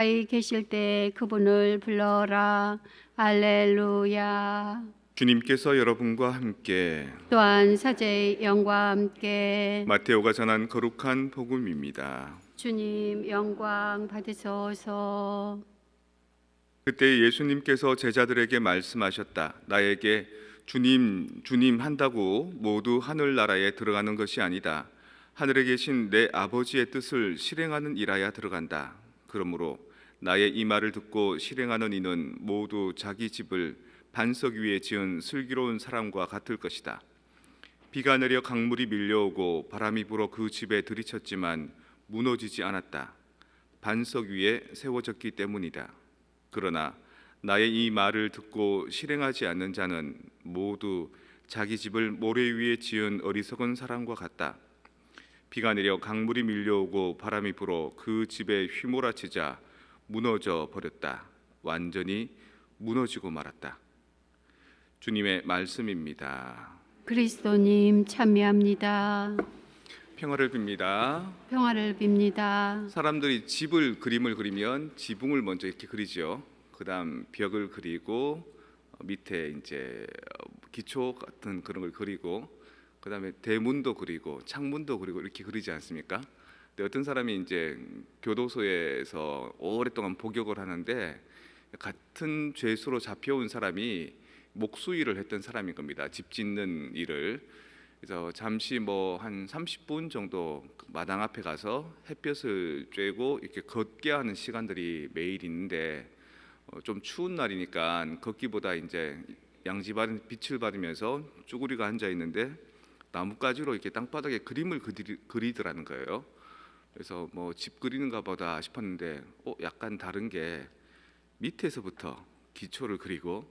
가까이 계실 때 그분을 불러라. 할렐루야. 주님께서 여러분과 함께 또한 사제의 영과 함께 마테오가 전한 거룩한 복음입니다. 주님 영광 받으소서. 그때 예수님께서 제자들에게 말씀하셨다. 나에게 주님, 주님 한다고 모두 하늘나라에 들어가는 것이 아니다. 하늘에 계신 내 아버지의 뜻을 실행하는 이라야 들어간다. 그러므로 나의 이 말을 듣고 실행하는 이는 모두 자기 집을 반석 위에 지은 슬기로운 사람과 같을 것이다. 비가 내려 강물이 밀려오고 바람이 불어 그 집에 들이쳤지만 무너지지 않았다. 반석 위에 세워졌기 때문이다. 그러나 나의 이 말을 듣고 실행하지 않는 자는 모두 자기 집을 모래 위에 지은 어리석은 사람과 같다. 비가 내려 강물이 밀려오고 바람이 불어 그 집에 휘몰아치자 무너져 버렸다. 완전히 무너지고 말았다. 주님의 말씀입니다. 그리스도님 참여합니다. 평화를 빕니다. 평화를 빕니다. 사람들이 그림을 그리면 지붕을 먼저 이렇게 그리죠. 그다음 벽을 그리고 밑에 이제 기초 같은 그런 걸 그리고 그다음에 대문도 그리고 창문도 그리고 이렇게 그리지 않습니까? 근데 어떤 사람이 이제 교도소에서 오랫동안 복역을 하는데 같은 죄수로 잡혀온 사람이 목수일을 했던 사람인 겁니다. 집 짓는 일을. 그래서 잠시 뭐 한 30분 정도 마당 앞에 가서 햇볕을 쬐고 이렇게 걷게 하는 시간들이 매일 있는데 좀 추운 날이니까 걷기보다 이제 양지바른 빛을 받으면서 쭈구리가 앉아 있는데 나뭇가지로 이렇게 땅바닥에 그림을 그리더라는 거예요. 그래서 뭐 집 그리는가 보다 싶었는데 약간 다른 게 밑에서부터 기초를 그리고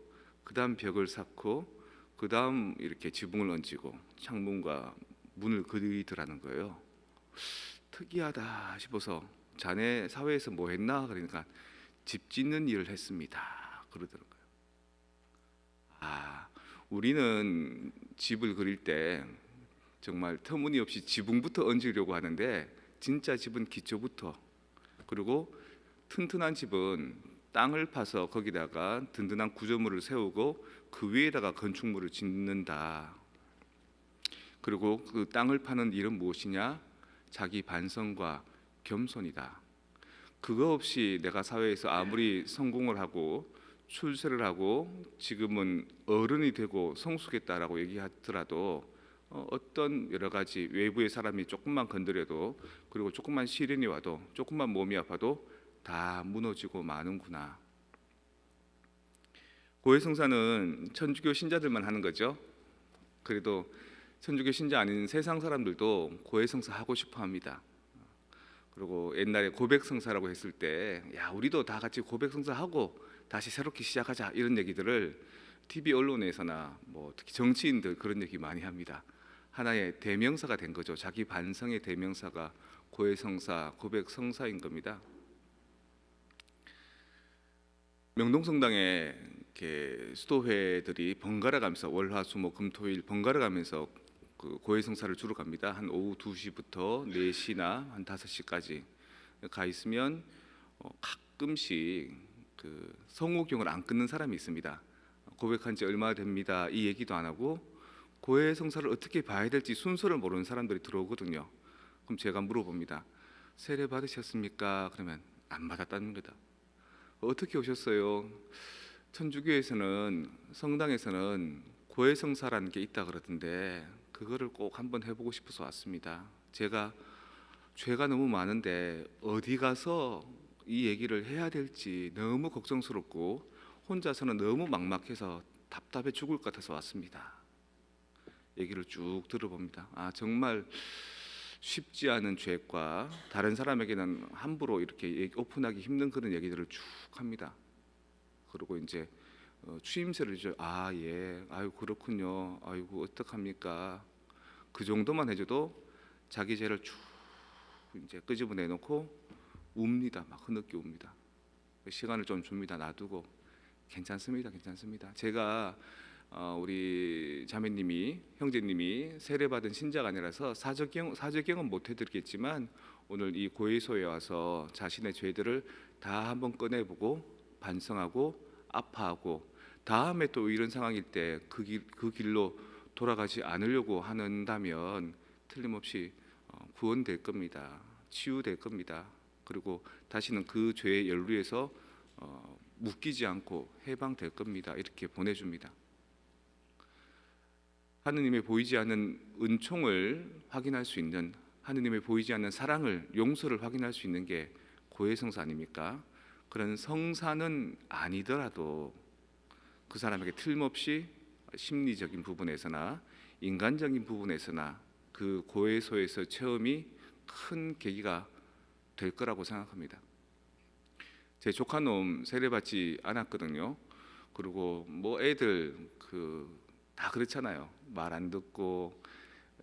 그다음 벽을 쌓고 그다음 이렇게 지붕을 얹고 창문과 문을 그리더라는 거예요. 특이하다 싶어서 자네 사회에서 뭐 했나 그러니까 집 짓는 일을 했습니다. 그러더라고요. 우리는 집을 그릴 때 정말 터무니없이 지붕부터 얹으려고 하는데 진짜 집은 기초부터 그리고 튼튼한 집은 땅을 파서 거기다가 든든한 구조물을 세우고 그 위에다가 건축물을 짓는다. 그리고 그 땅을 파는 일은 무엇이냐? 자기 반성과 겸손이다. 그거 없이 내가 사회에서 아무리 성공을 하고 출세를 하고 지금은 어른이 되고 성숙했다라고 얘기하더라도 어떤 여러 가지 외부의 사람이 조금만 건드려도 그리고 조금만 시련이 와도 조금만 몸이 아파도 다 무너지고 마는구나. 고해성사는 천주교 신자들만 하는 거죠. 그래도 천주교 신자 아닌 세상 사람들도 고해성사 하고 싶어 합니다. 그리고 옛날에 고백성사라고 했을 때 야 우리도 다 같이 고백성사하고 다시 새롭게 시작하자 이런 얘기들을 TV 언론에서나 뭐 특히 정치인들 그런 얘기 많이 합니다. 하나의 대명사가 된 거죠. 자기 반성의 대명사가 고해성사, 고백성사인 겁니다. 명동성당에 이렇게 수도회들이 번갈아 가면서 월화수목금토일 번갈아 가면서 그 고해성사를 주로 갑니다. 한 오후 2시부터 4시나 한 5시까지 가 있으면 가끔씩 그 성호경을 안 끊는 사람이 있습니다. 고백한 지 얼마 됩니다. 이 얘기도 안 하고 고해성사를 어떻게 봐야 될지 순서를 모르는 사람들이 들어오거든요. 그럼 제가 물어봅니다. 세례 받으셨습니까? 그러면 안 받았다는 거다. 어떻게 오셨어요? 천주교에서는 성당에서는 고해성사라는 게 있다 그러던데 그거를 꼭 한번 해보고 싶어서 왔습니다. 제가 죄가 너무 많은데 어디 가서 이 얘기를 해야 될지 너무 걱정스럽고 혼자서는 너무 막막해서 답답해 죽을 것 같아서 왔습니다. 얘기를 쭉 들어봅니다. 정말 쉽지 않은 죄과 다른 사람에게는 함부로 이렇게 오픈하기 힘든 그런 얘기들을 쭉 합니다. 그리고 이제 추임새를 이제 예, 아유 그렇군요, 아이고 어떡합니까? 그 정도만 해줘도 자기 죄를 쭉 이제 끄집어내 놓고 웁니다. 막 흐느껴 웁니다. 시간을 좀 줍니다. 놔두고 괜찮습니다, 괜찮습니다. 제가 우리 자매님이 형제님이 세례받은 신자가 아니라서 사적경은 못 해드리겠지만 오늘 이 고해소에 와서 자신의 죄들을 다 한번 꺼내보고 반성하고 아파하고 다음에 또 이런 상황일 때 그 길로 돌아가지 않으려고 한다면 틀림없이 구원될 겁니다. 치유될 겁니다. 그리고 다시는 그 죄의 연루에서 묶이지 않고 해방될 겁니다. 이렇게 보내줍니다. 하느님의 보이지 않는 은총을 확인할 수 있는, 하느님의 보이지 않는 사랑을, 용서를 확인할 수 있는 게 고해 성사 아닙니까? 그런 성사는 아니더라도 그 사람에게 틀림없이 심리적인 부분에서나 인간적인 부분에서나 그 고해소에서 체험이 큰 계기가 될 거라고 생각합니다. 제 조카놈 세례받지 않았거든요. 그리고 뭐 애들 다 그렇잖아요. 말 안 듣고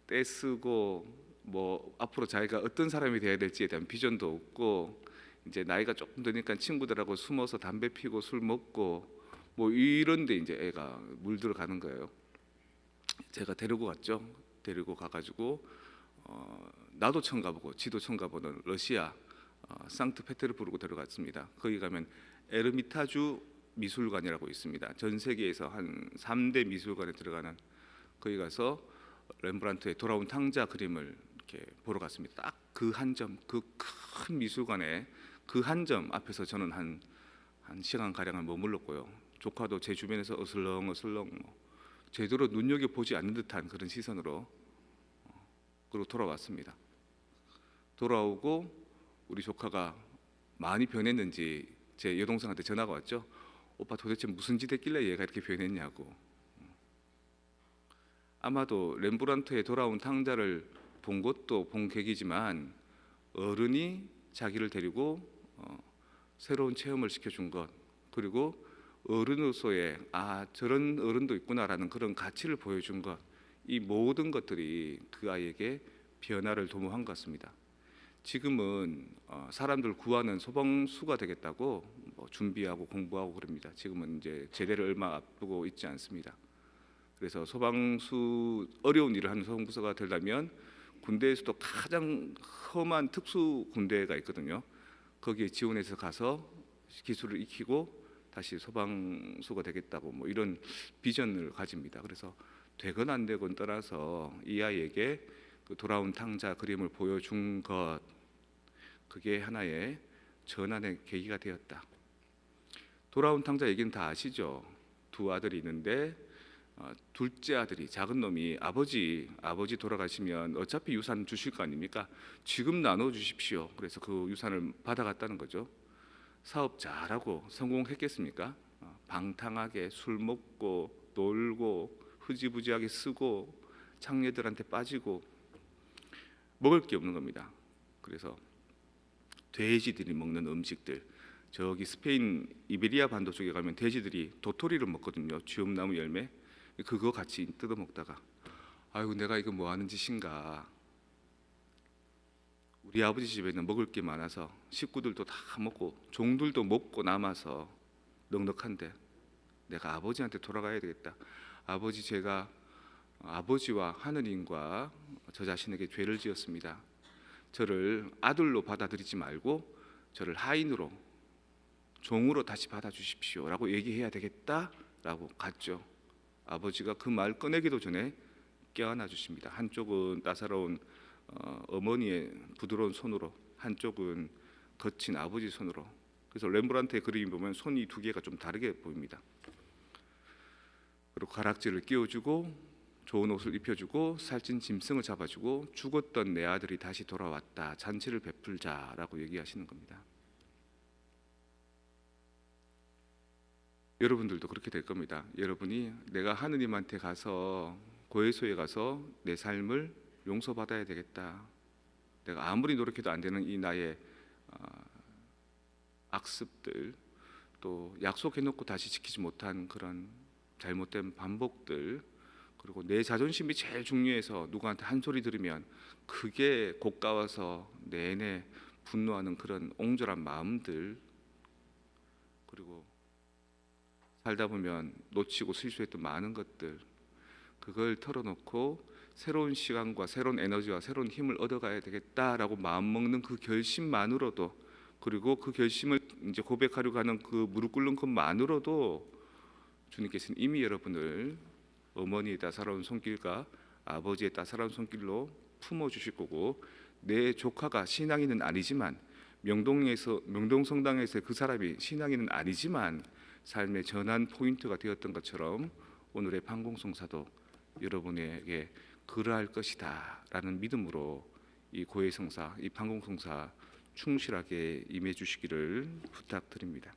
떼쓰고 뭐 앞으로 자기가 어떤 사람이 돼야 될지에 대한 비전도 없고, 이제 나이가 조금 드니까 친구들하고 숨어서 담배 피고 술 먹고 뭐 이런데 이제 애가 물들어 가는 거예요. 제가 데리고 갔죠. 데리고 가가지고 나도 처음 가보고 지도 처음 가보는 러시아 상트페테르부르크 데려갔습니다. 거기 가면 에르미타주 미술관이라고 있습니다. 전 세계에서 한 3대 미술관에 들어가는, 거기 가서 렘브란트의 돌아온 탕자 그림을 이렇게 보러 갔습니다. 딱 그 한 점, 그 큰 미술관에 그 한 점 앞에서 저는 한 시간 가량을 머물렀고요. 조카도 제 주변에서 어슬렁어슬렁 제대로 눈여겨 보지 않는 듯한 그런 시선으로 그리고 돌아왔습니다. 돌아오고 우리 조카가 많이 변했는지 제 여동생한테 전화가 왔죠. 오빠 도대체 무슨 짓 했길래 얘가 이렇게 변했냐고. 아마도 렘브란트의 돌아온 탕자를 본 것도 본 계기지만 어른이 자기를 데리고 새로운 체험을 시켜준 것, 그리고 어른으로서의 저런 어른도 있구나라는 그런 가치를 보여준 것, 이 모든 것들이 그 아이에게 변화를 도모한 것 같습니다. 지금은 사람들 구하는 소방수가 되겠다고 준비하고 공부하고 그럽니다. 지금은 이제 제대를 얼마 앞두고 있지 않습니다. 그래서 소방수, 어려운 일을 하는 소방부사가 되려면 군대에서도 가장 험한 특수 군대가 있거든요. 거기에 지원해서 가서 기술을 익히고 다시 소방수가 되겠다고 뭐 이런 비전을 가집니다. 그래서 되건 안 되건 떠나서 이 아이에게 그 돌아온 탕자 그림을 보여준 것, 그게 하나의 전환의 계기가 되었다. 돌아온 탕자 얘기는 다 아시죠? 두 아들이 있는데 둘째 아들이, 작은 놈이 아버지 돌아가시면 어차피 유산 주실 거 아닙니까? 지금 나눠 주십시오. 그래서 그 유산을 받아갔다는 거죠. 사업 잘하고 성공했겠습니까? 방탕하게 술 먹고 놀고 흐지부지하게 쓰고 창녀들한테 빠지고 먹을 게 없는 겁니다. 그래서 돼지들이 먹는 음식들, 저기 스페인 이베리아 반도 쪽에 가면 돼지들이 도토리를 먹거든요. 쥐엄나무 열매. 그거 같이 뜯어 먹다가 아이고 내가 이거 뭐 하는 짓인가. 우리 아버지 집에는 먹을 게 많아서 식구들도 다 먹고 종들도 먹고 남아서 넉넉한데 내가 아버지한테 돌아가야 되겠다. 제가 아버지와 하느님과 저 자신에게 죄를 지었습니다. 저를 아들로 받아들이지 말고 저를 하인으로, 종으로 다시 받아주십시오 라고 얘기해야 되겠다라고 갔죠. 아버지가 그 말 꺼내기도 전에 껴안아 주십니다. 한쪽은 따사로운 어머니의 부드러운 손으로, 한쪽은 거친 아버지 손으로. 그래서 렘브란트의 그림이 보면 손이 두 개가 좀 다르게 보입니다. 그리고 가락지를 끼워주고 좋은 옷을 입혀주고 살찐 짐승을 잡아주고 죽었던 내 아들이 다시 돌아왔다. 잔치를 베풀자라고 얘기하시는 겁니다. 여러분들도 그렇게 될 겁니다. 여러분이 내가 하느님한테 가서 고해소에 가서 내 삶을 용서받아야 되겠다. 내가 아무리 노력해도 안 되는 이 나의 악습들, 또 약속해놓고 다시 지키지 못한 그런 잘못된 반복들, 그리고 내 자존심이 제일 중요해서 누구한테 한 소리 들으면 그게 고가워서 내내 분노하는 그런 옹졸한 마음들, 그리고 살다 보면 놓치고 실수했던 많은 것들, 그걸 털어놓고 새로운 시간과 새로운 에너지와 새로운 힘을 얻어가야 되겠다라고 마음먹는 그 결심만으로도 그리고 그 결심을 이제 고백하려고 하는 그 무릎 꿇는 것만으로도 주님께서는 이미 여러분을 어머니의 따사로운 손길과 아버지의 따사로운 손길로 품어 주실 거고, 내 조카가 신앙인은 아니지만 명동성당에서 그 사람이 신앙인은 아니지만 삶의 전환 포인트가 되었던 것처럼 오늘의 판공송사도 여러분에게 그러할 것이다라는 믿음으로 이 고해성사, 이 판공송사 충실하게 임해 주시기를 부탁드립니다.